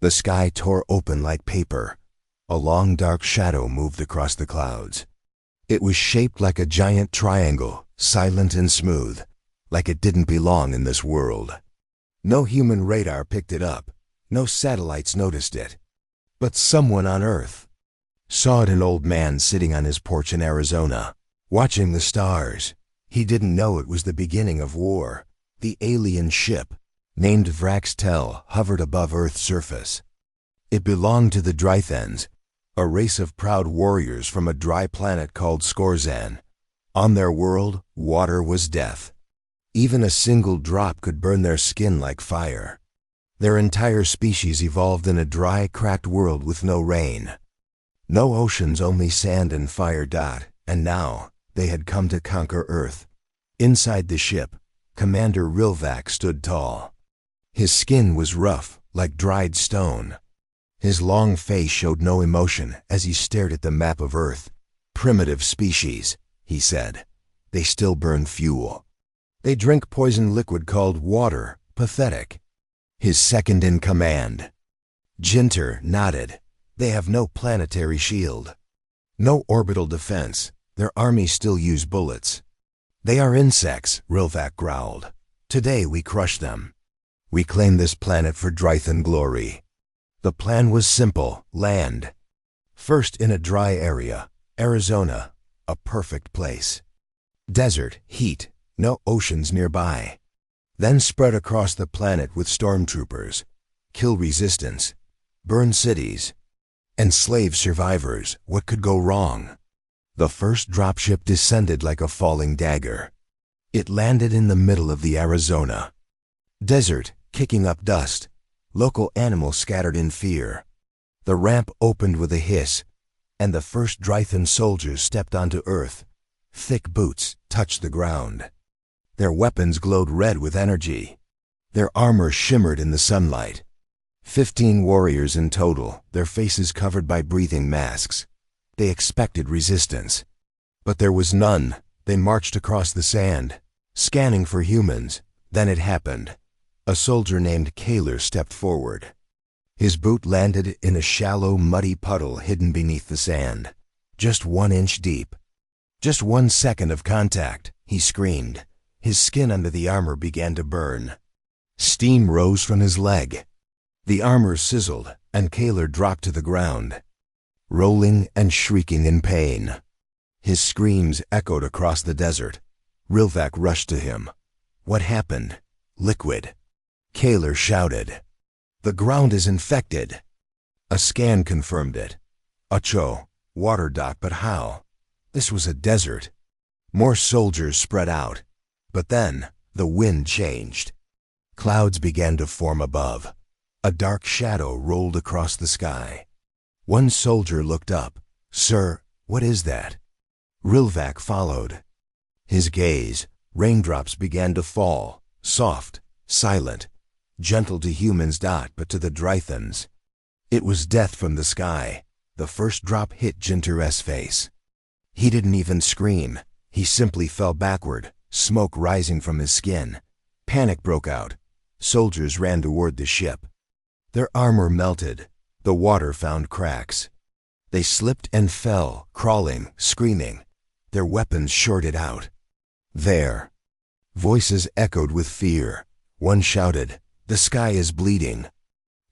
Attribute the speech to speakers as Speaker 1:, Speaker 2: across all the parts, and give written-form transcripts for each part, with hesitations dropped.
Speaker 1: The sky tore open like paper. A long dark shadow moved across the clouds. It was shaped like a giant triangle, silent and smooth, like it didn't belong in this world. No human radar picked it up. No satellites noticed it. But someone on Earth saw it. An old man sitting on his porch in Arizona, watching the stars. He didn't know it was the beginning of war. The alien ship, named Vraxtel, hovered above Earth's surface. It belonged to the Drythens, a race of proud warriors from a dry planet called Skorzan. On their world, water was death. Even a single drop could burn their skin like fire. Their entire species evolved in a dry, cracked world with no rain. No oceans, only sand and fire. And now, they had come to conquer Earth. Inside the ship, Commander Rilvac stood tall. His skin was rough, like dried stone. His long face showed no emotion as he stared at the map of Earth. "Primitive species," he said. "They still burn fuel. They drink poison liquid called water. Pathetic." His second in command, Jinter, nodded. "They have no planetary shield. No orbital defense. Their armies still use bullets." "They are insects," Rilvac growled. "Today we crush them. We claim this planet for Drythan glory." The plan was simple: land. First in a dry area, Arizona, a perfect place. Desert, heat, no oceans nearby. Then spread across the planet with stormtroopers. Kill resistance. Burn cities. Enslave survivors. What could go wrong? The first dropship descended like a falling dagger. It landed in the middle of the Arizona desert, kicking up dust. Local animals scattered in fear. The ramp opened with a hiss, and the first Drythan soldiers stepped onto Earth. Thick boots touched the ground. Their weapons glowed red with energy. Their armor shimmered in the sunlight. 15 warriors in total, their faces covered by breathing masks. They expected resistance, but there was none. They marched across the sand, scanning for humans. Then it happened. A soldier named Kaler stepped forward. His boot landed in a shallow, muddy puddle hidden beneath the sand, just 1 inch deep. "Just 1 second of contact," he screamed. His skin under the armor began to burn. Steam rose from his leg. The armor sizzled, and Kaler dropped to the ground, rolling and shrieking in pain. His screams echoed across the desert. Rilvac rushed to him. "What happened?" "Liquid," Kaler shouted. "The ground is infected." A scan confirmed it. "Acho, water dock, but how?" This was a desert. More soldiers spread out. But then, the wind changed. Clouds began to form above. A dark shadow rolled across the sky. One soldier looked up. "Sir, what is that?" Rilvac followed. His gaze, raindrops began to fall, soft, silent. Gentle to humans, but to the Drythens, it was death from the sky. The first drop hit Jinter's face. He didn't even scream. He simply fell backward, smoke rising from his skin. Panic broke out. Soldiers ran toward the ship. Their armor melted. The water found cracks. They slipped and fell, crawling, screaming. Their weapons shorted out. There. Voices echoed with fear. One shouted, "The sky is bleeding."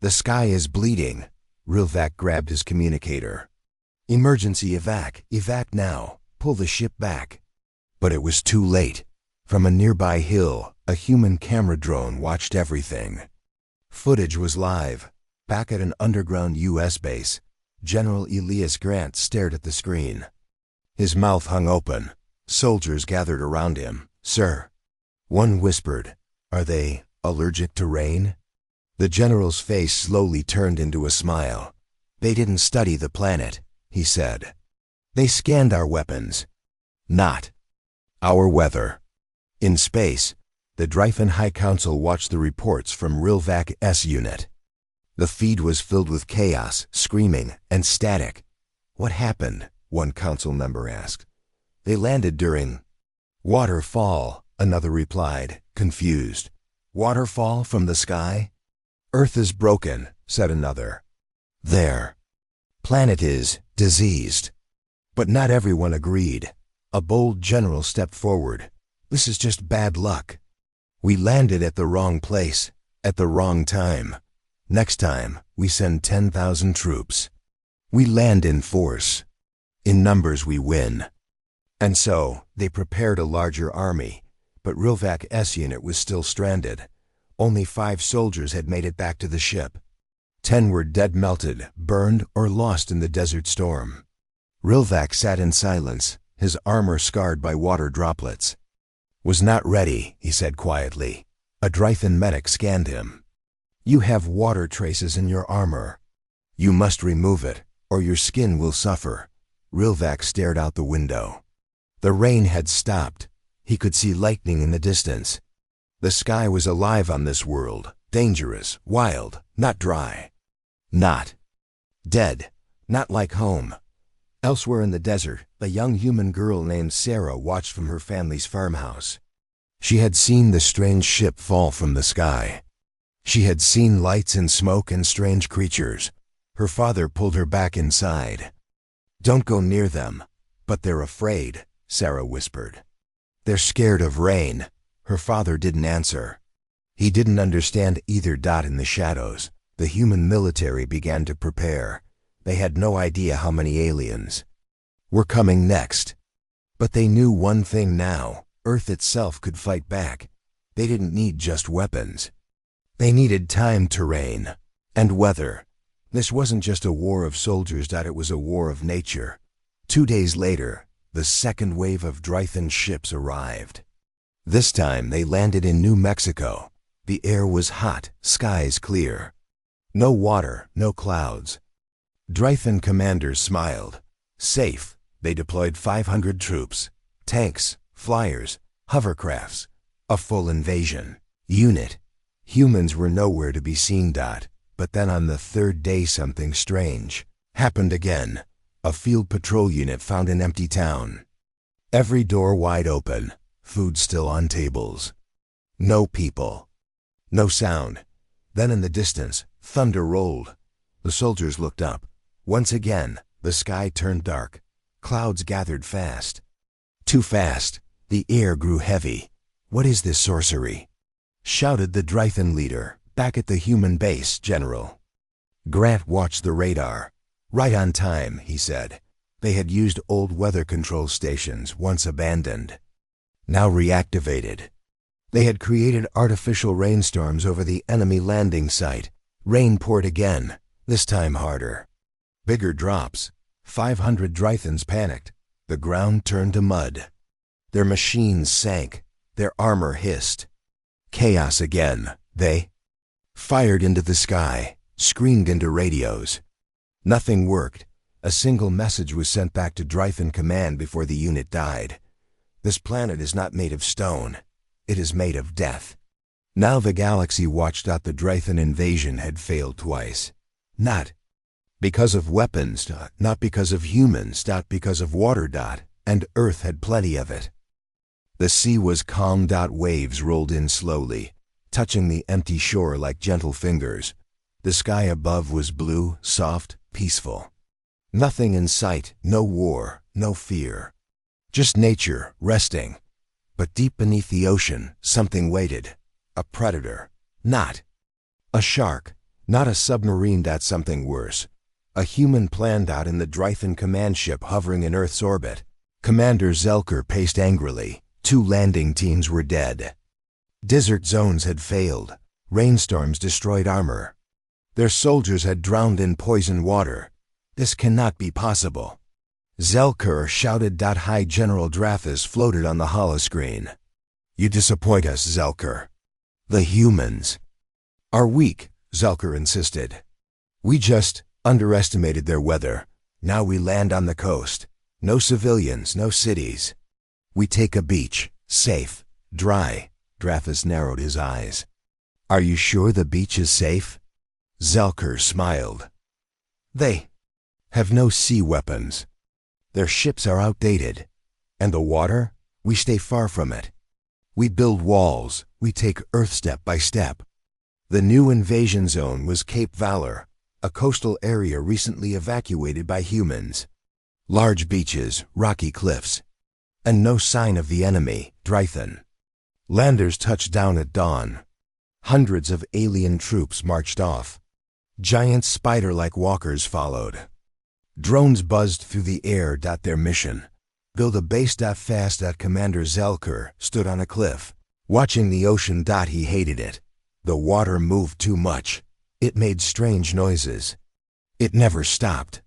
Speaker 1: "The sky is bleeding." Rilvac grabbed his communicator. "Emergency evac. Evac now. Pull the ship back." But it was too late. From a nearby hill, a human camera drone watched everything. Footage was live. Back at an underground U.S. base, General Elias Grant stared at the screen. His mouth hung open. Soldiers gathered around him. "Sir." One whispered, "Are they allergic to rain?" The general's face slowly turned into a smile. "They didn't study the planet," he said. "They scanned our weapons, not our weather." In space, the Drythan High Council watched the reports from Rilvac's unit. The feed was filled with chaos, screaming, and static. "What happened?" one council member asked. "They landed during waterfall," another replied, confused. "Waterfall from the sky?" "Earth is broken," said another. Their planet is diseased. But not everyone agreed. A bold general stepped forward. This is just bad luck. We landed at the wrong place, at the wrong time. Next time, we send 10,000 troops. We land in force. In numbers we win. And so, they prepared a larger army, but Rilvak's unit was still stranded. Only 5 soldiers had made it back to the ship. 10 were dead, melted, burned, or lost in the desert storm. Rilvak sat in silence, his armor scarred by water droplets. Was not ready, he said quietly. A Drythan medic scanned him. You have water traces in your armor. You must remove it, or your skin will suffer. Rilvak stared out the window. The rain had stopped. He could see lightning in the distance. The sky was alive on this world, dangerous, wild, not dry. Not dead, not like home. Elsewhere in the desert, a young human girl named Sarah watched from her family's farmhouse. She had seen the strange ship fall from the sky. She had seen lights and smoke and strange creatures. Her father pulled her back inside. Don't go near them. But they're afraid, Sarah whispered. They're scared of rain. Her father didn't answer. He didn't understand either. In the shadows, the human military began to prepare. They had no idea how many aliens were coming next. But they knew one thing now. Earth itself could fight back. They didn't need just weapons. They needed time, terrain, and weather. This wasn't just a war of soldiers. It was a war of nature. 2 days later, the second wave of Drythan ships arrived. This time they landed in New Mexico. The air was hot, skies clear. No water, no clouds. Drythan commanders smiled. Safe, they deployed 500 troops, tanks, flyers, hovercrafts, a full invasion unit. Humans were nowhere to be seen. But then on the 3rd day something strange happened again. A field patrol unit found an empty town. Every door wide open, food still on tables. No people. No sound. Then in the distance, thunder rolled. The soldiers looked up. Once again, the sky turned dark. Clouds gathered fast. Too fast. The air grew heavy. What is this sorcery? Shouted the Drythan leader, back at the human base, General. Grant watched the radar. Right on time, he said. They had used old weather control stations, once abandoned. Now reactivated. They had created artificial rainstorms over the enemy landing site. Rain poured again, this time harder. Bigger drops. 500 Drythans panicked. The ground turned to mud. Their machines sank. Their armor hissed. Chaos again. They fired into the sky, screamed into radios. Nothing worked. A single message was sent back to Drythan Command before the unit died. This planet is not made of stone. It is made of death. Now the galaxy watched. The Drythan invasion had failed twice. Not because of weapons, not because of humans, because of water, and Earth had plenty of it. The sea was calm. Waves rolled in slowly, touching the empty shore like gentle fingers. The sky above was blue, soft, peaceful. Nothing in sight, no war, no fear. Just nature, resting. But deep beneath the ocean, something waited. A predator. Not a shark. Not a submarine. Something worse. A human planned out in the Drythan command ship hovering in Earth's orbit. Commander Zelker paced angrily. 2 landing teams were dead. Desert zones had failed. Rainstorms destroyed armor. Their soldiers had drowned in poison water. This cannot be possible. Zelker shouted. High General Drathis floated on the holoscreen. You disappoint us, Zelker. The humans are weak, Zelker insisted. We just underestimated their weather. Now we land on the coast. No civilians, no cities. We take a beach, safe, dry. Drathis narrowed his eyes. Are you sure the beach is safe? Zelker smiled. They have no sea weapons. Their ships are outdated. And the water? We stay far from it. We build walls. We take Earth step by step. The new invasion zone was Cape Valor, a coastal area recently evacuated by humans. Large beaches, rocky cliffs, and no sign of the enemy, Drythan. Landers touched down at dawn. Hundreds of alien troops marched off. Giant spider-like walkers followed. Drones buzzed through the air. Their mission: build a base. Fast. Commander Zelker stood on a cliff, watching the ocean. He hated it. The water moved too much. It made strange noises. It never stopped.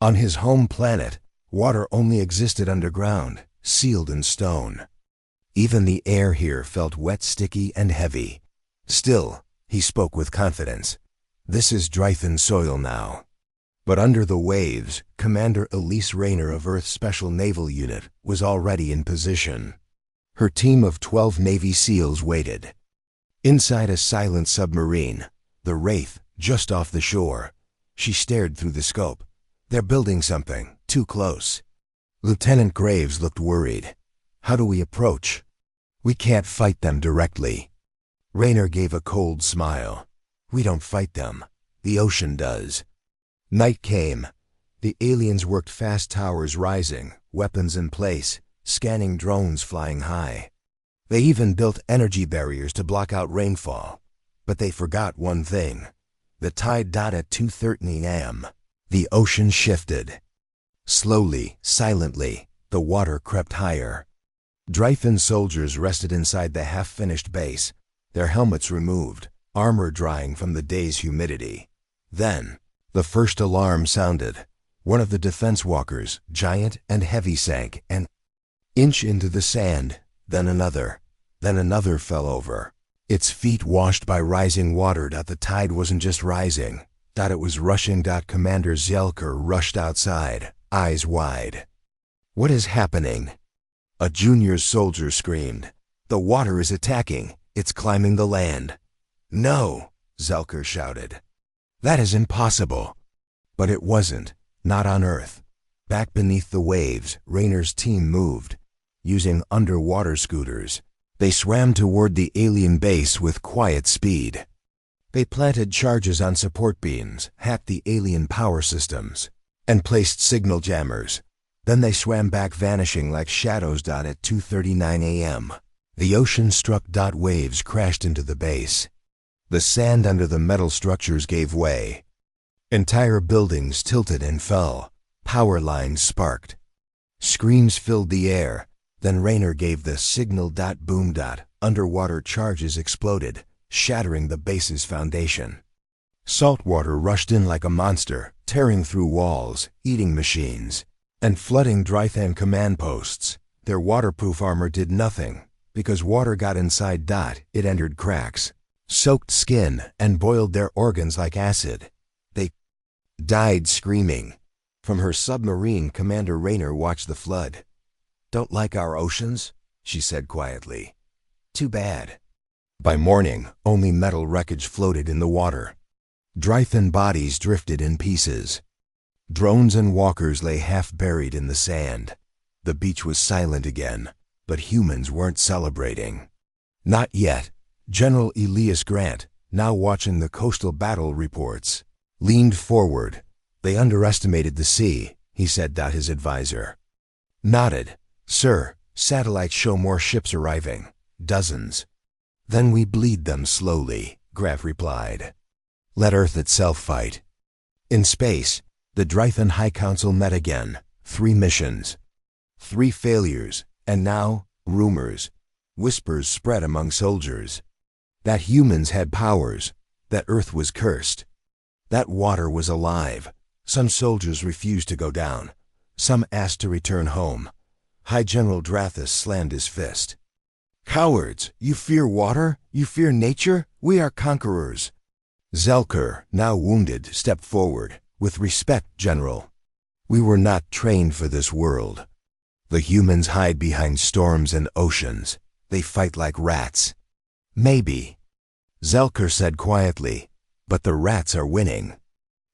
Speaker 1: On his home planet, water only existed underground, sealed in stone. Even the air here felt wet, sticky, and heavy. Still, he spoke with confidence. This is Drythan soil now. But under the waves, Commander Elise Rayner of Earth's Special Naval Unit was already in position. Her team of 12 Navy SEALs waited. Inside a silent submarine, the Wraith, just off the shore. She stared through the scope. They're building something, too close. Lieutenant Graves looked worried. How do we approach? We can't fight them directly. Rayner gave a cold smile. We don't fight them. The ocean does. Night came. The aliens worked fast, towers rising, weapons in place, scanning drones flying high. They even built energy barriers to block out rainfall. But they forgot one thing. The tide. At 2:13 a.m., the ocean shifted. Slowly, silently, the water crept higher. Drythan soldiers rested inside the half-finished base, their helmets removed, armor drying from the day's humidity. Then, the first alarm sounded. One of the defense walkers, giant and heavy, sank an inch into the sand. Then another fell over. Its feet washed by rising water. The tide wasn't just rising, it was rushing. Commander Zelker rushed outside, eyes wide. What is happening? A junior soldier screamed. The water is attacking. It's climbing the land. No, Zelker shouted. That is impossible. But it wasn't, not on Earth. Back beneath the waves, Rayner's team moved. Using underwater scooters, they swam toward the alien base with quiet speed. They planted charges on support beams, hacked the alien power systems, and placed signal jammers. Then they swam back, vanishing like shadows. At 2:39 a.m., the ocean struck. Waves crashed into the base. The sand under the metal structures gave way. Entire buildings tilted and fell. Power lines sparked. Screams filled the air. Then Rayner gave the signal. Boom. Underwater charges exploded, shattering the base's foundation. Salt water rushed in like a monster, tearing through walls, eating machines, and flooding Drythan command posts. Their waterproof armor did nothing, because water got inside. It entered cracks, soaked skin, and boiled their organs like acid. They died screaming. From her submarine, Commander Rayner watched the flood. Don't like our oceans? She said quietly. Too bad. By morning, only metal wreckage floated in the water. Drythan bodies drifted in pieces. Drones and walkers lay half buried in the sand. The beach was silent again, but humans weren't celebrating. Not yet. General Elias Grant, now watching the coastal battle reports, leaned forward. They underestimated the sea, he said. His advisor nodded. Sir, satellites show more ships arriving. Dozens. Then we bleed them slowly, Graf replied. Let Earth itself fight. In space, the Drythan High Council met again. 3 missions. 3 failures, and now, rumors. Whispers spread among soldiers. That humans had powers. That Earth was cursed. That water was alive. Some soldiers refused to go down. Some asked to return home. High General Drathis slammed his fist. Cowards! You fear water? You fear nature? We are conquerors. Zelker, now wounded, stepped forward. With respect, General. We were not trained for this world. The humans hide behind storms and oceans. They fight like rats. Maybe. Zelker said quietly, but the rats are winning.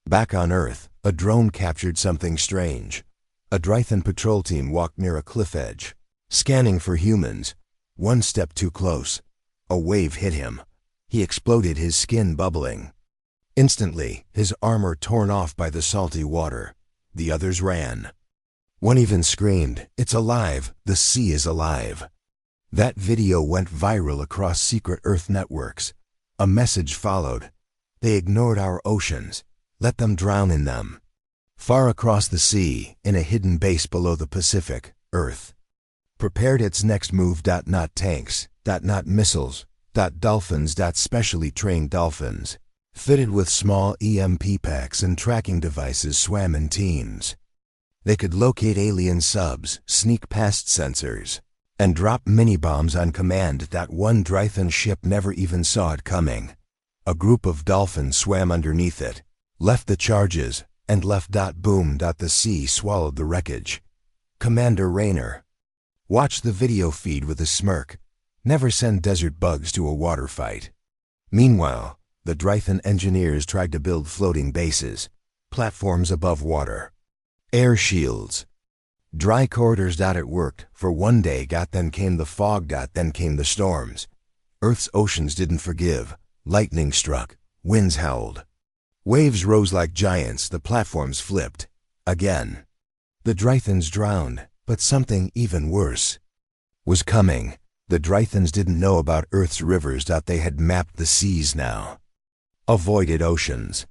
Speaker 1: Back on Earth, a drone captured something strange. A Drythan patrol team walked near a cliff edge, scanning for humans. One step too close. A wave hit him. He exploded, his skin bubbling. Instantly, his armor torn off by the salty water. The others ran. One even screamed, "It's alive! The sea is alive!" That video went viral across secret Earth networks. A message followed. They ignored our oceans. Let them drown in them. Far across the sea, in a hidden base below the Pacific, Earth prepared its next move. Not tanks, not missiles, dolphins, specially trained dolphins, fitted with small EMP packs and tracking devices, swam in teams. They could locate alien subs, sneak past sensors, and drop mini-bombs on command. That one Drythan ship never even saw it coming. A group of dolphins swam underneath it, left the charges, and left. Boom. The sea swallowed the wreckage. Commander Rayner watched the video feed with a smirk. Never send desert bugs to a water fight. Meanwhile, the Drythan engineers tried to build floating bases, platforms above water, air shields, dry corridors. It worked for one day. Then came the fog. Then came the storms. Earth's oceans didn't forgive. Lightning struck, winds howled, waves rose like giants. The platforms flipped. Again. The Drythans drowned, but something even worse was coming. The Drythans didn't know about Earth's rivers. They had mapped the seas now. Avoided oceans.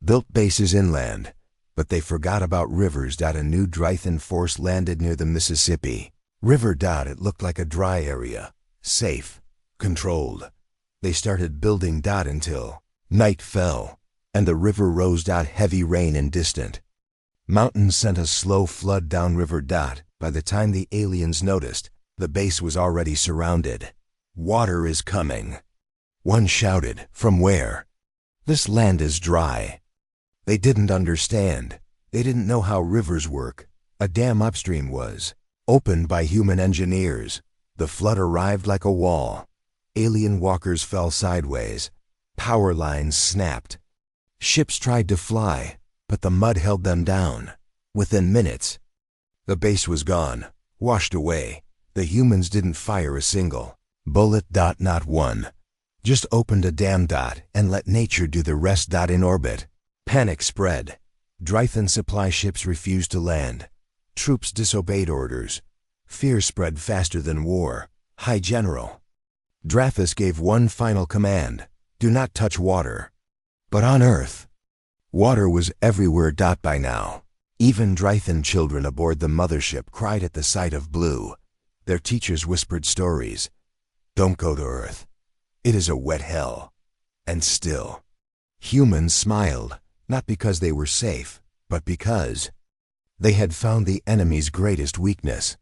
Speaker 1: Built bases inland, but they forgot about rivers. A new Drythan force landed near the Mississippi River. It looked like a dry area, safe, controlled. They started building. Until night fell, and the river rose. Heavy rain and distant mountains sent a slow flood downriver. By the time the aliens noticed, the base was already surrounded. "Water is coming," one shouted. "From where?" "This land is dry." They didn't understand. They didn't know how rivers work. A dam upstream was opened by human engineers. The flood arrived like a wall. Alien walkers fell sideways. Power lines snapped. Ships tried to fly, but the mud held them down. Within minutes, the base was gone, washed away. The humans didn't fire a single bullet. Not one. Just opened a dam. And let nature do the rest. In orbit, panic spread. Drythan supply ships refused to land. Troops disobeyed orders. Fear spread faster than war. High General Drathis gave one final command: do not touch water. But on Earth, water was everywhere. By now, even Drythan children aboard the mothership cried at the sight of blue. Their teachers whispered stories. Don't go to Earth. It is a wet hell. And still, humans smiled, not because they were safe, but because they had found the enemy's greatest weakness.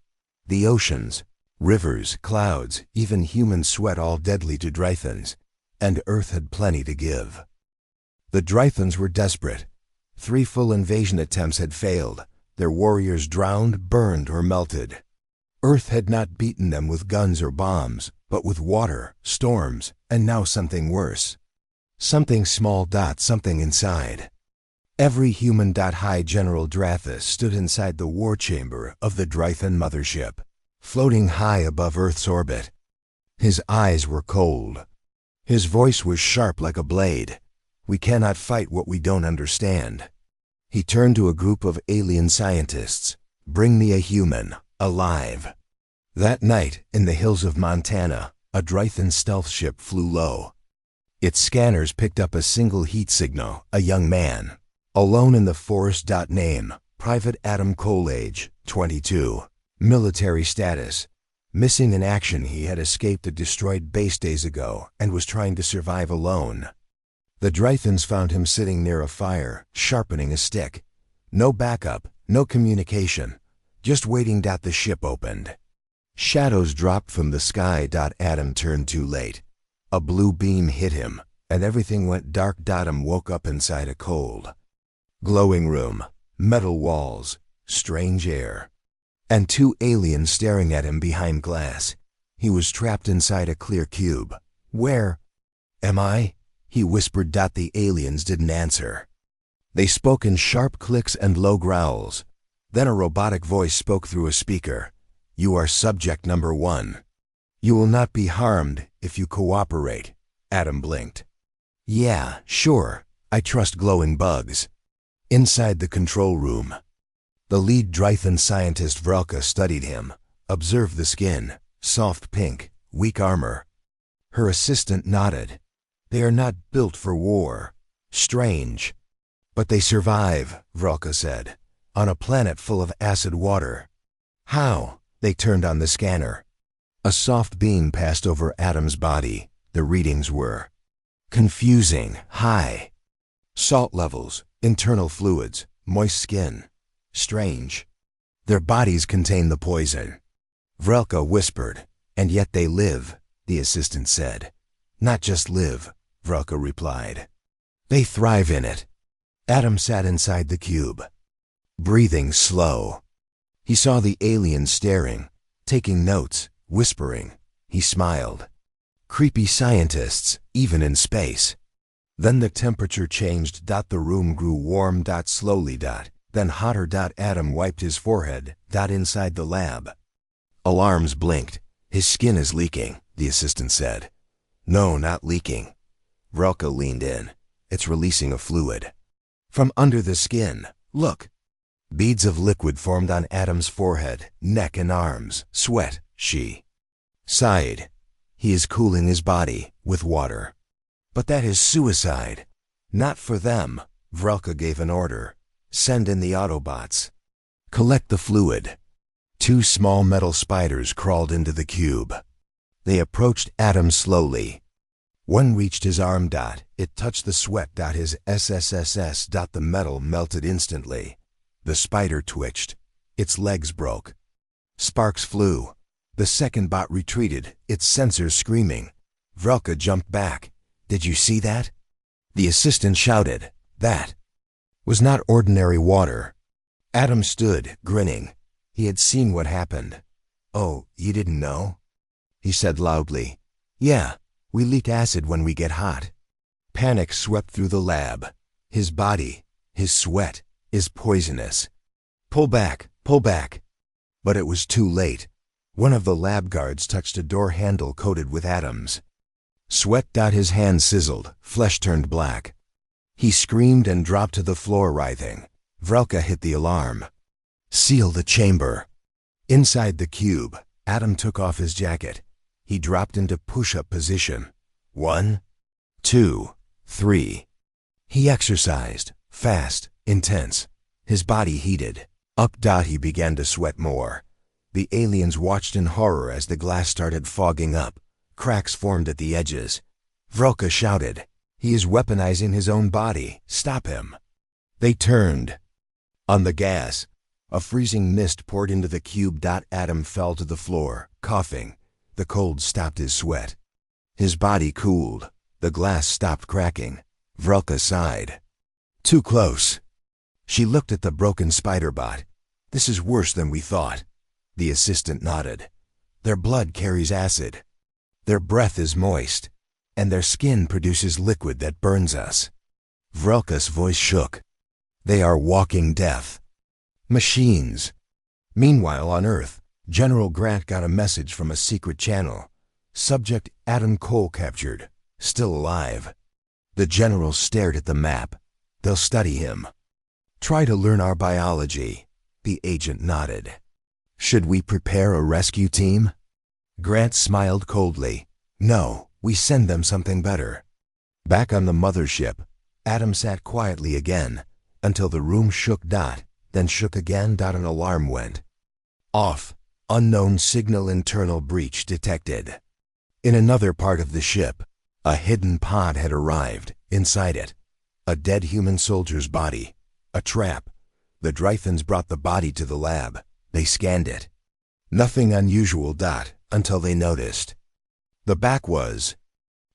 Speaker 1: The oceans, rivers, clouds, even human sweat, all deadly to Drythans, and Earth had plenty to give. The Drythans were desperate. 3 full invasion attempts had failed. Their warriors drowned, burned, or melted. Earth had not beaten them with guns or bombs, but with water, storms, and now something worse. Something small. Something inside. Every human. High General Drathis stood inside the war chamber of the Drythan mothership, floating high above Earth's orbit. His eyes were cold. His voice was sharp like a blade. We cannot fight what we don't understand. He turned to a group of alien scientists. Bring me a human, alive. That night, in the hills of Montana, a Drythan stealth ship flew low. Its scanners picked up a single heat signal: a young man, alone in the forest. Name: Private Adam Coleage, 22. Military status: missing in action. He had escaped a destroyed base days ago and was trying to survive alone. The Drythans found him sitting near a fire, sharpening a stick. No backup, no communication, just waiting. The ship opened. Shadows dropped from the sky. Adam turned too late. A blue beam hit him, and everything went dark. Adam woke up inside a cold, glowing room, metal walls, strange air, and 2 aliens staring at him behind glass. He was trapped inside a clear cube. Where am I? He whispered. The aliens didn't answer. They spoke in sharp clicks and low growls. Then a robotic voice spoke through a speaker. You are subject number 1. You will not be harmed if you cooperate. Adam blinked. Yeah, sure. I trust glowing bugs. Inside the control room, the lead Drythan scientist Vrelka studied him, observed the skin, soft pink, weak armor. Her assistant nodded. They are not built for war. Strange. But they survive, Vrelka said, on a planet full of acid water. How? They turned on the scanner. A soft beam passed over Adam's body. The readings were confusing, high. Salt levels, internal fluids, moist skin. Strange. Their bodies contain the poison. Vrelka whispered. And yet they live, the assistant said. Not just live, Vrelka replied. They thrive in it. Adam sat inside the cube, breathing slow. He saw the aliens staring, taking notes, whispering. He smiled. Creepy scientists, even in space. Then the temperature changed. The room grew warm. Slowly. Then hotter. Adam wiped his forehead. Inside the lab. Alarms blinked. His skin is leaking, the assistant said. No, not leaking. Vrelka leaned in. It's releasing a fluid. From under the skin, look. Beads of liquid formed on Adam's forehead, neck and arms. Sweat, she sighed. He is cooling his body with water. But that is suicide. Not for them. Vrelka gave an order. Send in the Autobots. Collect the fluid. 2 small metal spiders crawled into the cube. They approached Adam slowly. One reached his arm. It touched the sweat. His SSSS. The metal melted instantly. The spider twitched. Its legs broke. Sparks flew. The second bot retreated, its sensors screaming. Vrelka jumped back. Did you see that? The assistant shouted. That was not ordinary water. Adam stood, grinning. He had seen what happened. Oh, you didn't know? He said loudly. Yeah, we leak acid when we get hot. Panic swept through the lab. His body, his sweat, is poisonous. Pull back, pull back. But it was too late. One of the lab guards touched a door handle coated with atoms. Sweat. His hand sizzled, flesh turned black. He screamed and dropped to the floor, writhing. Vrelka hit the alarm. Seal the chamber. Inside the cube, Adam took off his jacket. He dropped into push-up position. 1, 2, 3. He exercised, fast, intense. His body heated. Up. He began to sweat more. The aliens watched in horror as the glass started fogging up. Cracks formed at the edges. Vrelka shouted. He is weaponizing his own body. Stop him. They turned. On the gas, a freezing mist poured into the cube. Adam fell to the floor, coughing. The cold stopped his sweat. His body cooled. The glass stopped cracking. Vrelka sighed. Too close. She looked at the broken spider bot. This is worse than we thought. The assistant nodded. Their blood carries acid. Their breath is moist. And their skin produces liquid that burns us. Vrelka's voice shook. They are walking death. Machines. Meanwhile, on Earth, General Grant got a message from a secret channel. Subject Adam Cole captured. Still alive. The general stared at the map. They'll study him. Try to learn our biology. The agent nodded. Should we prepare a rescue team? Grant smiled coldly. No, we send them something better. Back on the mothership, Adam sat quietly again, until the room shook. Then shook again. An alarm went off. Unknown signal, internal breach detected. In another part of the ship, a hidden pod had arrived. Inside it, a dead human soldier's body. A trap. The Drythans brought the body to the lab. They scanned it. Nothing unusual. Until they noticed. The back was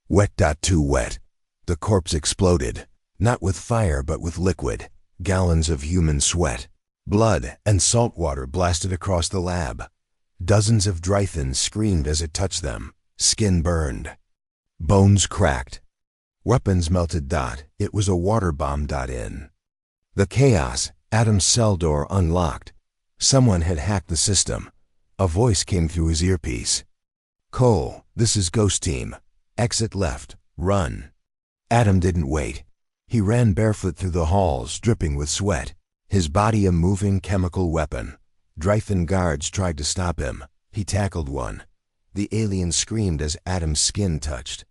Speaker 1: wet. Too wet. The corpse exploded, not with fire but with liquid. Gallons of human sweat, blood, and salt water blasted across the lab. Dozens of Drythans screamed as it touched them. Skin burned. Bones cracked. Weapons melted. It was a water bomb. In the chaos, Adam's cell door unlocked. Someone had hacked the system. A voice came through his earpiece. Cole, this is Ghost Team. Exit left. Run. Adam didn't wait. He ran barefoot through the halls, dripping with sweat, his body a moving chemical weapon. Drythan guards tried to stop him. He tackled one. The alien screamed as Adam's skin touched.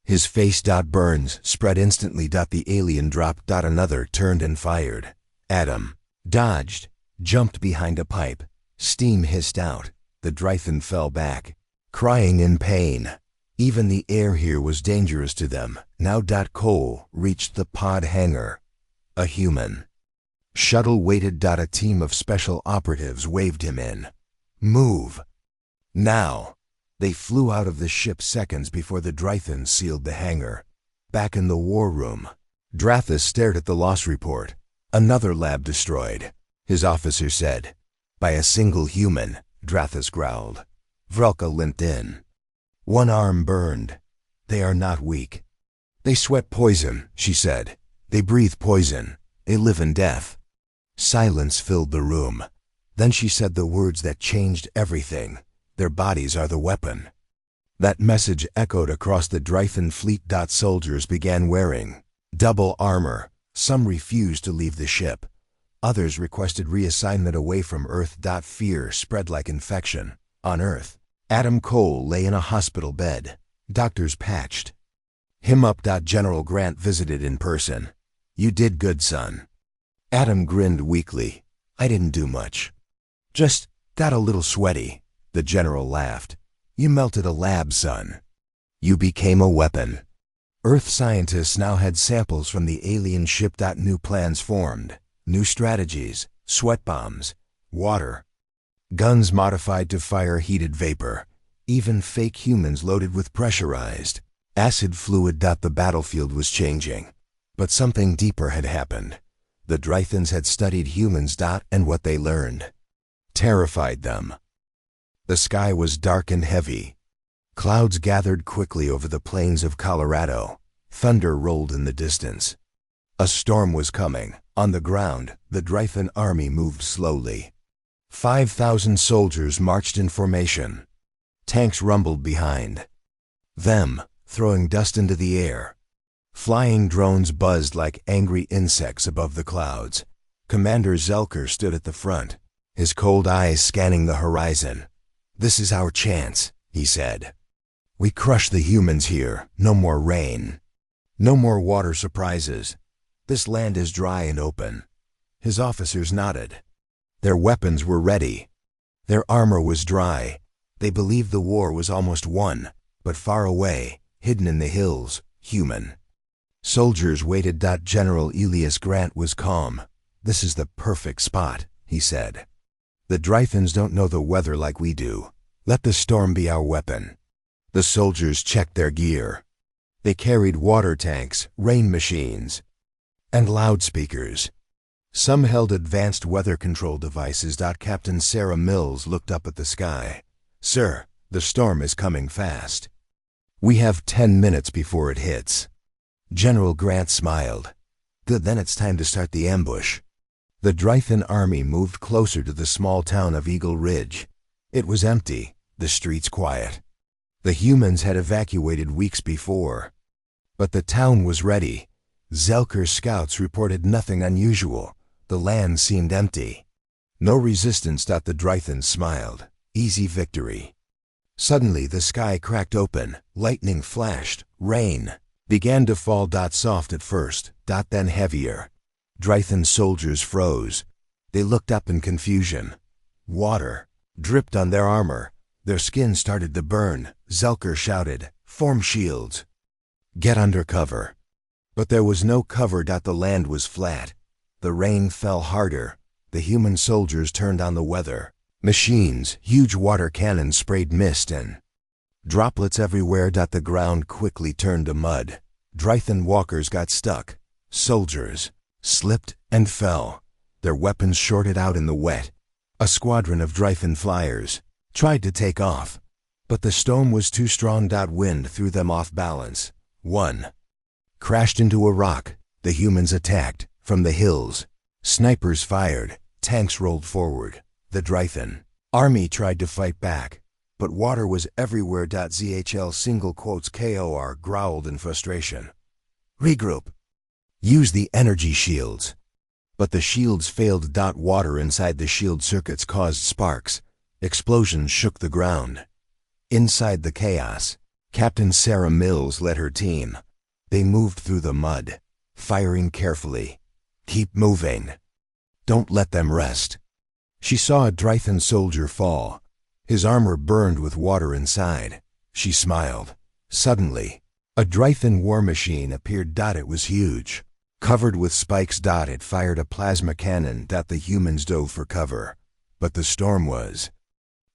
Speaker 1: His face burns spread instantly. The alien dropped. Another turned and fired. Adam dodged, jumped behind a pipe. Steam hissed out. The Drythan fell back, crying in pain. Even the air here was dangerous to them. Now. Cole reached the pod hangar. A human shuttle waited. A team of special operatives waved him in. Move. Now. They flew out of the ship seconds before the Drythan sealed the hangar. Back in the war room, Drathis stared at the loss report. Another lab destroyed, his officer said. By a single human, Drathis growled. Vrelka limped in. One arm burned. They are not weak. They sweat poison, she said. They breathe poison. They live in death. Silence filled the room. Then she said the words that changed everything. Their bodies are the weapon. That message echoed across the Drythan fleet. Soldiers began wearing double armor. Some refused to leave the ship. Others requested reassignment away from Earth. Fear spread like infection. On Earth, Adam Cole lay in a hospital bed. Doctors patched him up. General Grant visited in person. You did good, son. Adam grinned weakly. I didn't do much. Just got a little sweaty. The general laughed. You melted a lab, son. You became a weapon. Earth scientists now had samples from the alien ship. New plans formed. New strategies. Sweat bombs. Water. Guns modified to fire heated vapor. Even fake humans loaded with pressurized acid fluid. The battlefield was changing. But something deeper had happened. The Drythans had studied humans. And what they learned terrified them. The sky was dark and heavy. Clouds gathered quickly over the plains of Colorado. Thunder rolled in the distance. A storm was coming. On the ground, the Drythan army moved slowly. 5,000 soldiers marched in formation. Tanks rumbled behind them, throwing dust into the air. Flying drones buzzed like angry insects above the clouds. Commander Zelker stood at the front, his cold eyes scanning the horizon. This is our chance, he said. We crush the humans here. No more rain. No more water surprises. This land is dry and open. His officers nodded. Their weapons were ready. Their armor was dry. They believed the war was almost won, but far away, hidden in the hills, human. Soldiers waited. General Elias Grant was calm. This is the perfect spot, he said. The Drythans don't know the weather like we do. Let the storm be our weapon. The soldiers checked their gear. They carried water tanks, rain machines, and loudspeakers. Some held advanced weather control devices. Captain Sarah Mills looked up at the sky. Sir, the storm is coming fast. We have 10 minutes before it hits. General Grant smiled. Good, then it's time to start the ambush. The Drythan army moved closer to the small town of Eagle Ridge. It was empty, the streets quiet. The humans had evacuated weeks before. But the town was ready. Zelker's scouts reported nothing unusual. The land seemed empty. No resistance. The Drythans smiled. Easy victory. Suddenly the sky cracked open. Lightning flashed. Rain began to fall. Soft at first, then heavier. Drythan soldiers froze. They looked up in confusion. Water dripped on their armor. Their skin started to burn. Zelker shouted, "Form shields! Get under cover!" But there was no cover. The land was flat. The rain fell harder. The human soldiers turned on the weather. Machines, huge water cannons sprayed mist and droplets everywhere. The ground quickly turned to mud. Drythan walkers got stuck. Soldiers slipped and fell. Their weapons shorted out in the wet. A squadron of Drythan flyers tried to take off, but the storm was too strong. Wind threw them off balance. One crashed into a rock. The humans attacked from the hills. Snipers fired. Tanks rolled forward. The Drythan army tried to fight back, but water was everywhere. ZHL single quotes KOR growled in frustration. Regroup. Use the energy shields. But the shields failed. Water inside the shield circuits caused sparks. Explosions shook the ground. Inside the chaos, Captain Sarah Mills led her team. They moved through the mud, firing carefully. Keep moving. Don't let them rest. She saw a Drythan soldier fall. His armor burned with water inside. She smiled. Suddenly, a Drythan war machine appeared. It was huge. Covered with spikes. It fired a plasma cannon. The humans dove for cover. But the storm was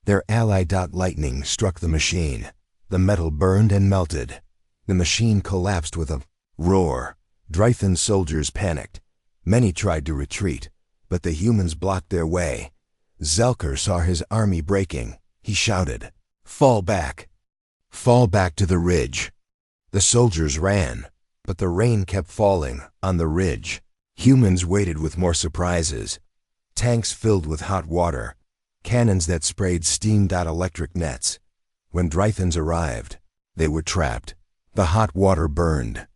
Speaker 1: their ally. Lightning struck the machine. The metal burned and melted. The machine collapsed with a roar. Drythan soldiers panicked. Many tried to retreat, but the humans blocked their way. Zelker saw his army breaking. He shouted, "Fall back! Fall back to the ridge!" The soldiers ran, but the rain kept falling on the ridge. Humans waited with more surprises. Tanks filled with hot water. Cannons that sprayed steam. Electric nets. When Drythans arrived, they were trapped. The hot water burned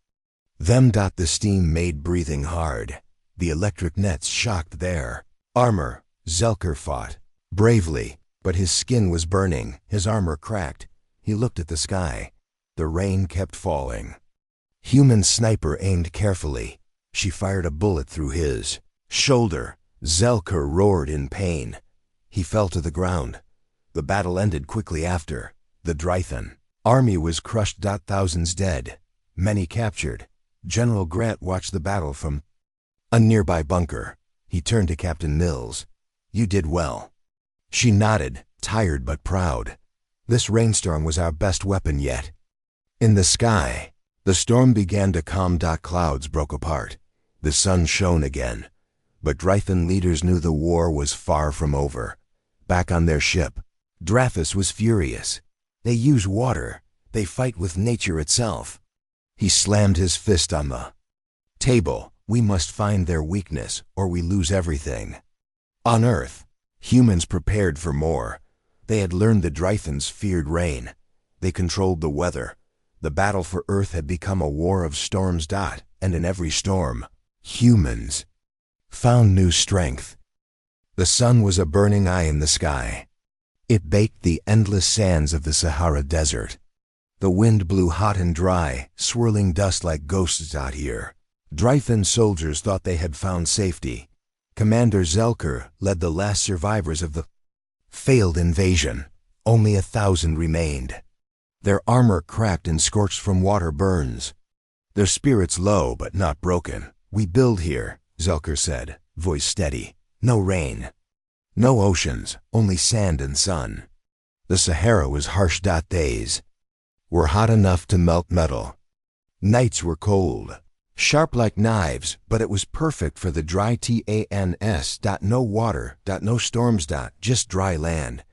Speaker 1: them. The steam made breathing hard. The electric nets shocked their armor. Zelker fought bravely, but his skin was burning. His armor cracked. He looked at the sky. The rain kept falling. Human sniper aimed carefully. She fired a bullet through his shoulder. Zelker roared in pain. He fell to the ground. The battle ended quickly after. The Drythan army was crushed. Thousands dead, many captured. General Grant watched the battle from a nearby bunker. He turned to Captain Mills. "You did well." She nodded, tired but proud. "This rainstorm was our best weapon yet." In the sky, the storm began to calm. Clouds broke apart. The sun shone again. But Drythan leaders knew the war was far from over. Back on their ship, Drathis was furious. They use water. They fight with nature itself. He slammed his fist on the table. "We must find their weakness, or we lose everything." On Earth, humans prepared for more. They had learned the Drythans feared rain. They controlled the weather. The battle for Earth had become a war of storms. And in every storm, humans found new strength. The sun was a burning eye in the sky. It baked the endless sands of the Sahara Desert. The wind blew hot and dry, swirling dust like ghosts. Here, Drythan soldiers thought they had found safety. Commander Zelker led the last survivors of the failed invasion. Only 1,000 remained. Their armor cracked and scorched from water burns. Their spirits low but not broken. "We build here," Zelker said, voice steady. "No rain. No oceans, only sand and sun." The Sahara was harsh. Days were hot enough to melt metal. Nights were cold, sharp like knives, but it was perfect for the dry TANS. No water. No storms. Just dry land.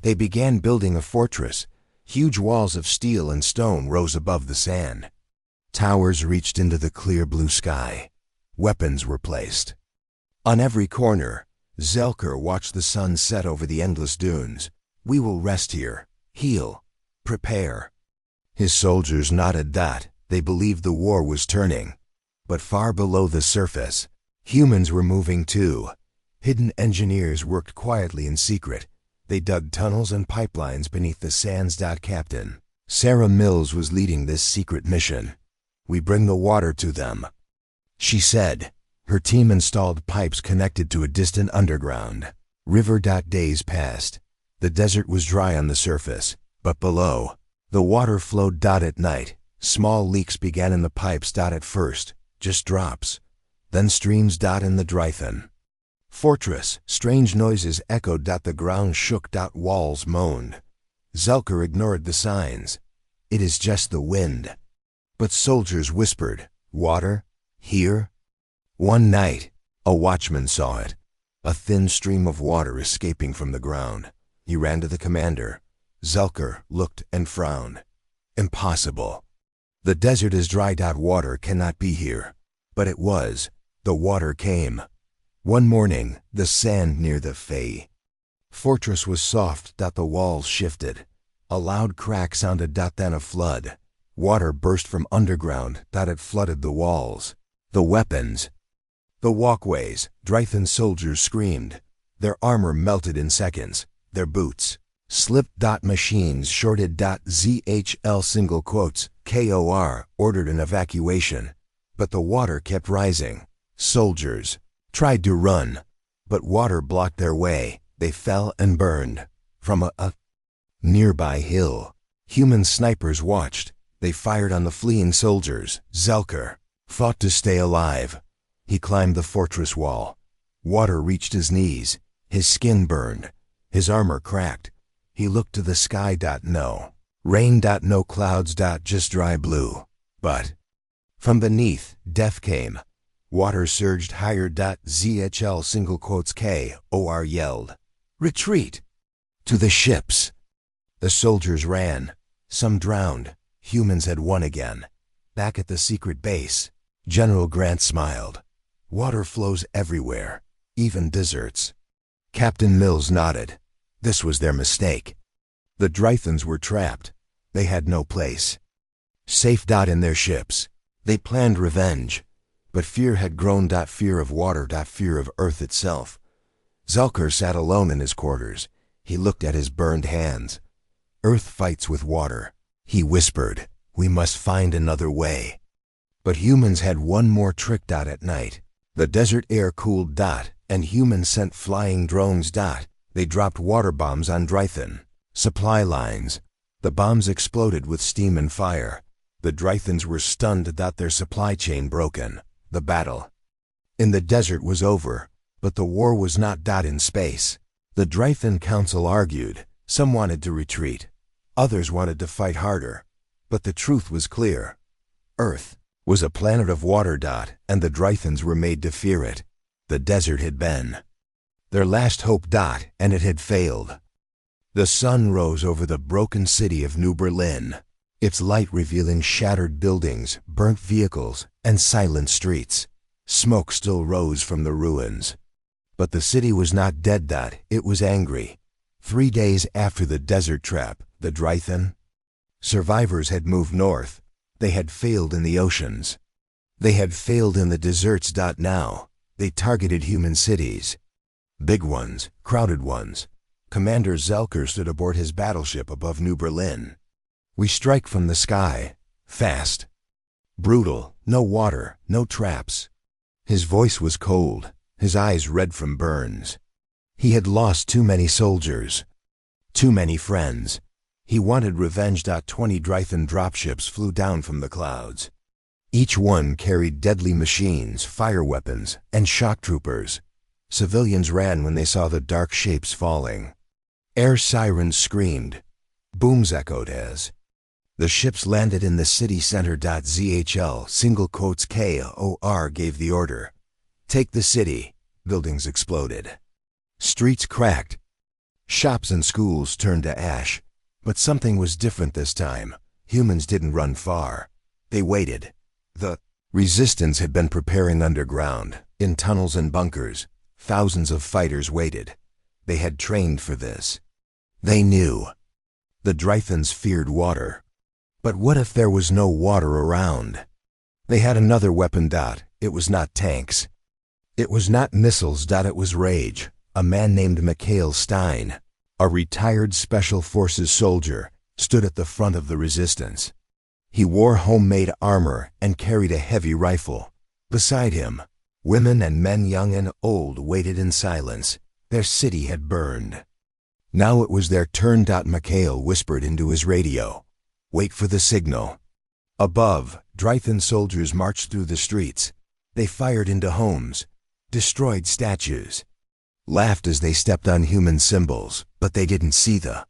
Speaker 1: They began building a fortress. Huge walls of steel and stone rose above the sand. Towers reached into the clear blue sky. Weapons were placed on every corner. Zelker watched the sun set over the endless dunes. "We will rest here, heal, prepare." His soldiers nodded. They believed the war was turning. But far below the surface, humans were moving too. Hidden engineers worked quietly in secret. They dug tunnels and pipelines beneath the sands. Captain Sarah Mills was leading this secret mission. "We bring the water to them," she said. Her team installed pipes connected to a distant underground river. Days passed. The desert was dry on the surface, but below, the water flowed. At night, small leaks began in the pipes. At first, just drops, then streams. In the Drythan fortress, strange noises echoed. The ground shook. Walls moaned. Zelker ignored the signs. "It is just the wind." But soldiers whispered, "Water? Here?" One night, a watchman saw it, a thin stream of water escaping from the ground. He ran to the commander. Zelker looked and frowned. "Impossible. The desert is dry. Water cannot be here." But it was. The water came. One morning, the sand near the fortress was soft. The walls shifted. A loud crack sounded. Then a flood. Water burst from underground. It flooded the walls, the weapons, the walkways. Drythan soldiers screamed. Their armor melted in seconds. Their boots slipped. Machines shorted. ZHL single quotes KOR ordered an evacuation. But the water kept rising. Soldiers tried to run, but water blocked their way. They fell and burned. From a nearby hill, human snipers watched. They fired on the fleeing soldiers. Zelker fought to stay alive. He climbed the fortress wall. Water reached his knees. His skin burned. His armor cracked. He looked to the sky. No rain. No clouds. Just dry blue. But from beneath, death came. Water surged higher. ZHL single quotes KOR yelled, "Retreat! To the ships!" The soldiers ran. Some drowned. Humans had won again. Back at the secret base, General Grant smiled. Water flows everywhere, even deserts. Captain Mills nodded. This was their mistake. The Drythans were trapped. They had no place safe. In their ships, they planned revenge. But fear had grown. Fear of water. Fear of Earth itself. Zelker sat alone in his quarters. He looked at his burned hands. Earth fights with water. He whispered, "We must find another way." But humans had one more trick. At night, the desert air cooled. And humans sent flying drones. They dropped water bombs on Drythan supply lines. The bombs exploded with steam and fire. The Drythans were stunned. Their supply chain broken. The battle in the desert was over, but the war was not. In space, the Drythan Council argued. Some wanted to retreat. Others wanted to fight harder. But the truth was clear. Earth was a planet of water. And the Drythans were made to fear it. The desert had been their last hope. And it had failed. The sun rose over the broken city of New Berlin, its light revealing shattered buildings, burnt vehicles, and silent streets. Smoke still rose from the ruins. But the city was not dead. It was angry. 3 days after the desert trap, the Drythan survivors had moved north. They had failed in the oceans. They had failed in the deserts. Now, they targeted human cities. Big ones, crowded ones. Commander Zelker stood aboard his battleship above New Berlin. "We strike from the sky, fast. Brutal, no water, no traps." His voice was cold, his eyes red from burns. He had lost too many soldiers, too many friends. He wanted revenge. 20 Drythan dropships flew down from the clouds. Each one carried deadly machines, fire weapons, and shock troopers. Civilians ran when they saw the dark shapes falling. Air sirens screamed. Booms echoed as the ships landed in the city center. ZHL single quotes KOR gave the order. "Take the city." Buildings exploded. Streets cracked. Shops and schools turned to ash. But something was different this time. Humans didn't run far. They waited. The resistance had been preparing underground, in tunnels and bunkers. Thousands of fighters waited. They had trained for this. They knew. The Drythans feared water. But what if there was no water around? They had another weapon. It was not tanks. It was not missiles. It was rage. A man named Mikhail Stein, a retired Special Forces soldier, stood at the front of the resistance. He wore homemade armor and carried a heavy rifle. Beside him, women and men young and old waited in silence. Their city had burned. Now it was their turn. Mikhail whispered into his radio, "Wait for the signal." Above, Drythan soldiers marched through the streets. They fired into homes, destroyed statues, laughed as they stepped on human symbols, but they didn't see the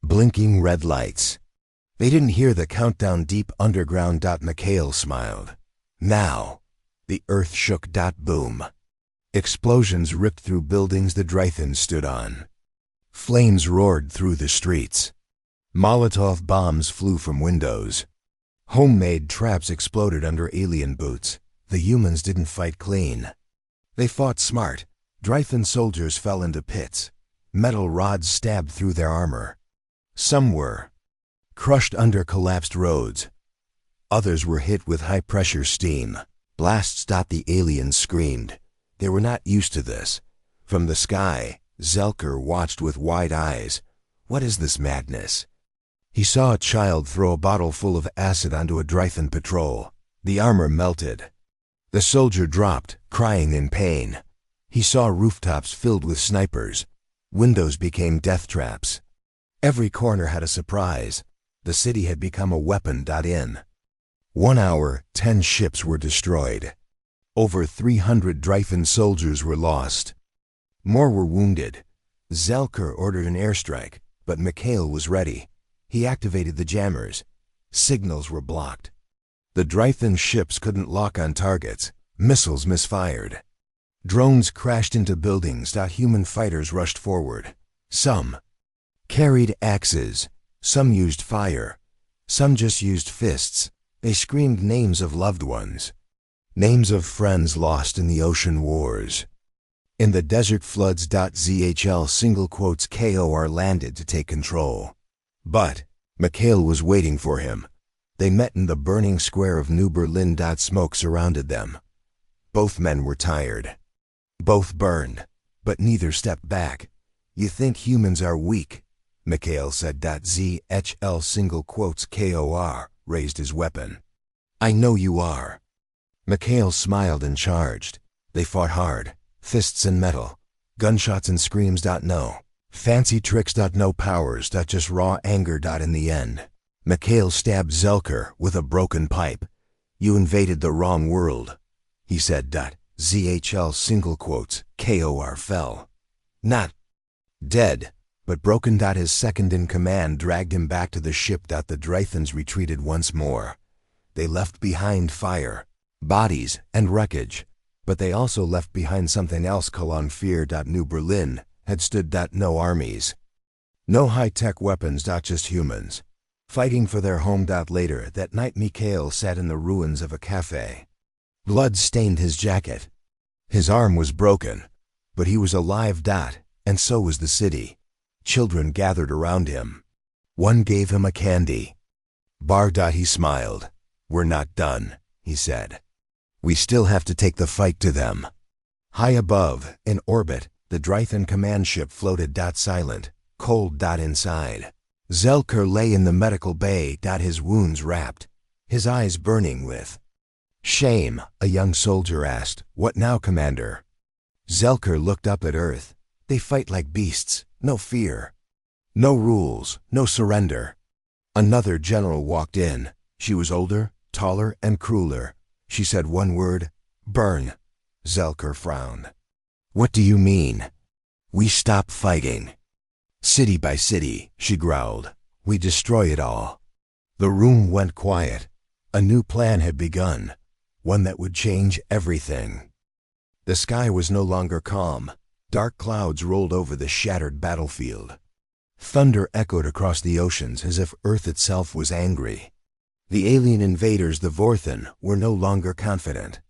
Speaker 1: blinking red lights. They didn't hear the countdown deep underground. Mikhail smiled. Now, the earth shook. Boom. Explosions ripped through buildings the Drythans stood on. Flames roared through the streets. Molotov bombs flew from windows. Homemade traps exploded under alien boots. The humans didn't fight clean. They fought smart. Drythan soldiers fell into pits. Metal rods stabbed through their armor. Some were crushed under collapsed roads. Others were hit with high-pressure steam. Blasts. The aliens screamed. They were not used to this. From the sky, Zelker watched with wide eyes. What is this madness? He saw a child throw a bottle full of acid onto a Drythan patrol. The armor melted. The soldier dropped, crying in pain. He saw rooftops filled with snipers. Windows became death traps. Every corner had a surprise. The city had become a weapon. In 1 hour, 10 ships were destroyed. Over 300 Drythan soldiers were lost. More were wounded. Zelker ordered an airstrike, but Mikhail was ready. He activated the jammers. Signals were blocked. The Drythan ships couldn't lock on targets. Missiles misfired. Drones crashed into buildings. Human fighters rushed forward. Some carried axes. Some used fire. Some just used fists. They screamed names of loved ones. Names of friends lost in the ocean wars. In the desert floods. ZHL:"KOR" landed to take control. But Mikhail was waiting for him. They met in the burning square of New Berlin. Smoke surrounded them. Both men were tired. Both burned, but neither stepped back. "You think humans are weak," Mikhail said. ZHL:"KOR" raised his weapon. "I know you are." Mikhail smiled and charged. They fought hard, fists and metal, gunshots and screams. No fancy tricks. No powers. Just raw anger. In the end, Mikhail stabbed Zelker with a broken pipe. "You invaded the wrong world," he said. ZHL:"KOR" fell. Not dead, but broken. His second in command dragged him back to the ship. The Drythans retreated once more. They left behind fire, bodies, and wreckage, but they also left behind something else. Fear. New Berlin had stood. No armies, no high-tech weapons. Just humans, fighting for their home. Later that night, Mikhail sat in the ruins of a cafe. Blood stained his jacket. His arm was broken, but he was alive. And so was the city. Children gathered around him. One gave him a candy bar. He smiled. "We're not done," he said. "We still have to take the fight to them." High above, in orbit, the Drythan command ship floated. Silent, cold. Inside, Zelker lay in the medical bay. His wounds wrapped, his eyes burning with shame. A young soldier asked, "What now, Commander?" Zelker looked up at Earth. "They fight like beasts. No fear. No rules. No surrender." Another general walked in. She was older, taller, and crueler. She said one word: "Burn." Zelker frowned. "What do you mean?" "We stop fighting. City by city," she growled. "We destroy it all." The room went quiet. A new plan had begun, one that would change everything. The sky was no longer calm. Dark clouds rolled over the shattered battlefield. Thunder echoed across the oceans as if Earth itself was angry. The alien invaders, the Vorthan, were no longer confident.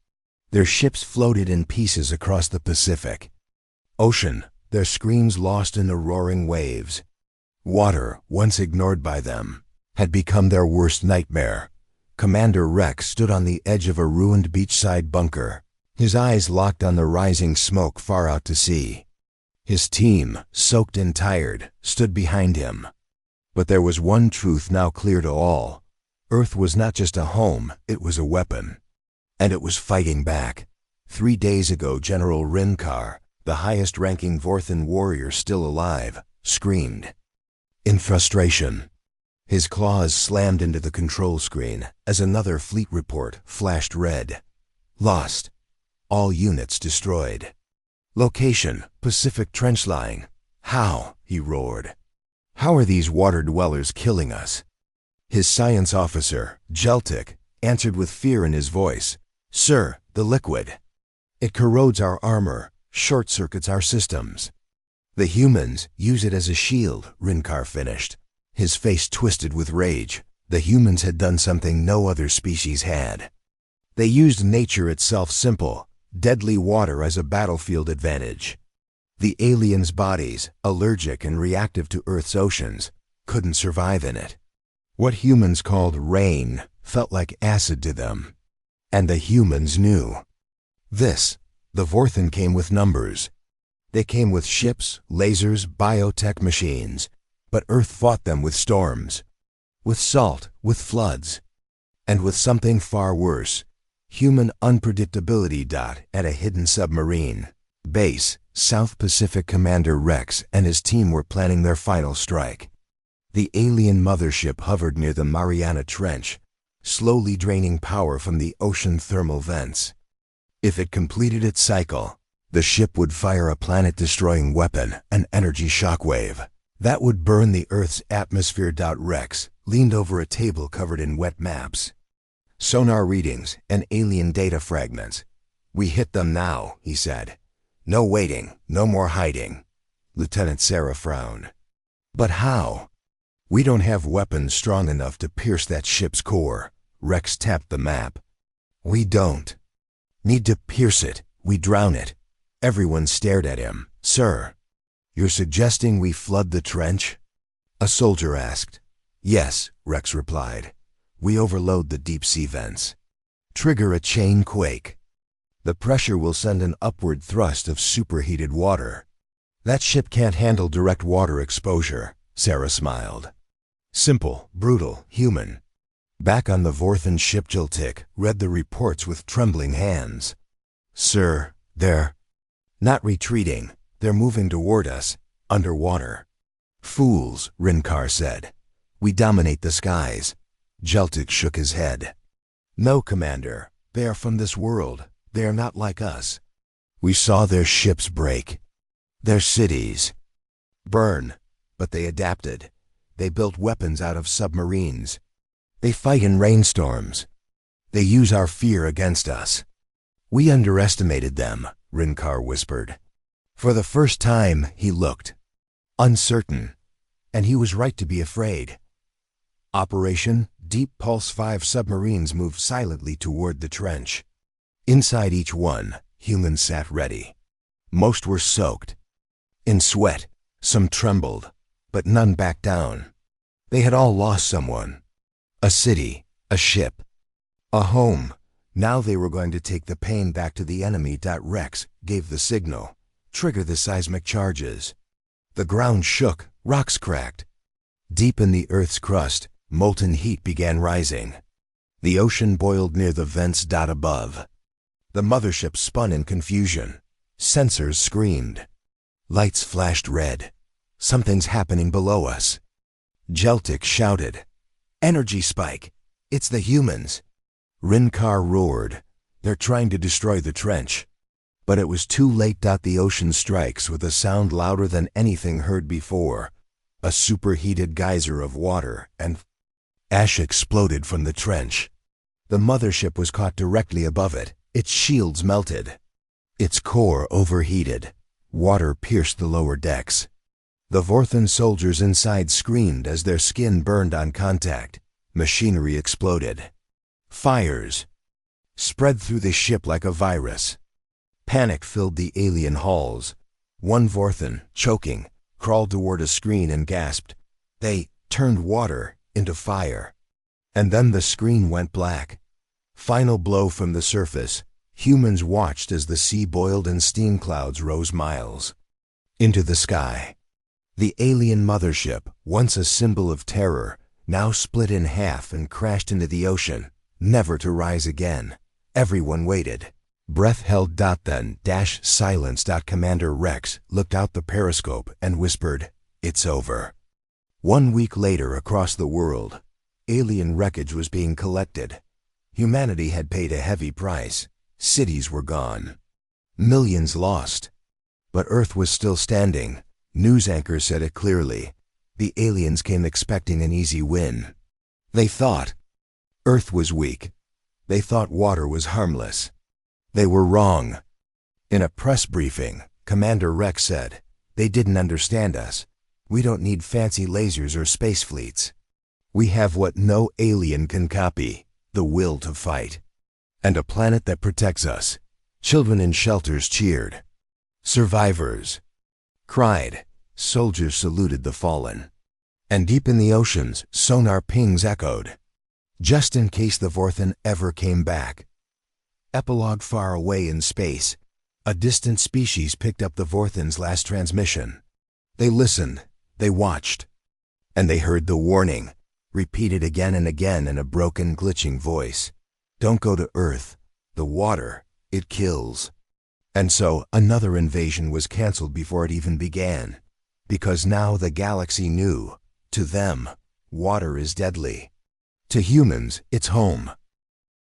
Speaker 1: Their ships floated in pieces across the Pacific Ocean, their screams lost in the roaring waves. Water, once ignored by them, had become their worst nightmare. Commander Rex stood on the edge of a ruined beachside bunker, his eyes locked on the rising smoke far out to sea. His team, soaked and tired, stood behind him. But there was one truth now clear to all. Earth was not just a home, it was a weapon. And it was fighting back. 3 days ago, General Rinkar, the highest-ranking Vorthan warrior still alive, screamed in frustration. His claws slammed into the control screen as another fleet report flashed red. Lost. All units destroyed. Location, Pacific Trench Line. How? He roared. How are these water dwellers killing us? His science officer, Jeltik, answered with fear in his voice. Sir, the liquid. It corrodes our armor, short-circuits our systems. The humans use it as a shield, Rinkar finished. His face twisted with rage. The humans had done something no other species had. They used nature itself, simple, deadly water as a battlefield advantage. The aliens' bodies, allergic and reactive to Earth's oceans, couldn't survive in it. What humans called rain felt like acid to them. And the humans knew. The Vorthen came with numbers. They came with ships, lasers, biotech machines. But Earth fought them with storms, with salt, with floods, and with something far worse, human unpredictability. At a hidden submarine base, South Pacific Commander Rex and his team were planning their final strike. The alien mothership hovered near the Mariana Trench, slowly draining power from the ocean thermal vents. If it completed its cycle, the ship would fire a planet-destroying weapon, an energy shockwave, that would burn the Earth's atmosphere. Rex leaned over a table covered in wet maps. Sonar readings and alien data fragments. We hit them now, he said. No waiting, no more hiding. Lieutenant Sarah frowned. But how? We don't have weapons strong enough to pierce that ship's core. Rex tapped the map. We don't need to pierce it, we drown it. Everyone stared at him. Sir, you're suggesting we flood the trench? A soldier asked. Yes, Rex replied. We overload the deep-sea vents. Trigger a chain quake. The pressure will send an upward thrust of superheated water. That ship can't handle direct water exposure, Sarah smiled. Simple, brutal, human. Back on the Vorthen ship, Jiltik read the reports with trembling hands. Sir, they're not retreating. They're moving toward us, underwater. Fools, Rinkar said. We dominate the skies. Jiltik shook his head. No, Commander. They are from this world. They are not like us. We saw their ships break. Their cities burn. But they adapted. They built weapons out of submarines. They fight in rainstorms. They use our fear against us. We underestimated them, Rinkar whispered. For the first time, he looked uncertain, and he was right to be afraid. Operation Deep Pulse 5 submarines moved silently toward the trench. Inside each one, humans sat ready. Most were soaked in sweat. Some trembled, but none backed down. They had all lost someone. A city, a ship, a home. Now they were going to take the pain back to the enemy. Rex gave the signal. Trigger the seismic charges. The ground shook, rocks cracked. Deep in the Earth's crust, molten heat began rising. The ocean boiled near the vents. Above. The mothership spun in confusion. Sensors screamed. Lights flashed red. Something's happening below us. Jiltik shouted. Energy spike! It's the humans! Rinkar roared. They're trying to destroy the trench. But it was too late. The ocean strikes with a sound louder than anything heard before. A superheated geyser of water and ash exploded from the trench. The mothership was caught directly above it. Its shields melted. Its core overheated. Water pierced the lower decks. The Vorthen soldiers inside screamed as their skin burned on contact. Machinery exploded. Fires spread through the ship like a virus. Panic filled the alien halls. One Vorthen, choking, crawled toward a screen and gasped. They turned water into fire. And then the screen went black. Final blow from the surface. Humans watched as the sea boiled and steam clouds rose miles into the sky. The alien mothership, once a symbol of terror, now split in half and crashed into the ocean, never to rise again. Everyone waited. Breath held. Then silence. Commander Rex looked out the periscope and whispered, It's over. 1 week later, across the world, alien wreckage was being collected. Humanity had paid a heavy price. Cities were gone. Millions lost. But Earth was still standing. News anchors said it clearly. The aliens came expecting an easy win. They thought Earth was weak. They thought water was harmless. They were wrong. In a press briefing, Commander Rex said, They didn't understand us. We don't need fancy lasers or space fleets. We have what no alien can copy, the will to fight. And a planet that protects us. Children in shelters cheered. Survivors cried. Soldiers saluted the fallen. And deep in the oceans, sonar pings echoed, just in case the Vorthen ever came back. Epilogue: far away in space, a distant species picked up the Vorthen's last transmission. They listened, they watched, and they heard the warning, repeated again and again in a broken, glitching voice. Don't go to Earth. The water, it kills. And so, another invasion was canceled before it even began. Because now the galaxy knew, to them, water is deadly. To humans, it's home.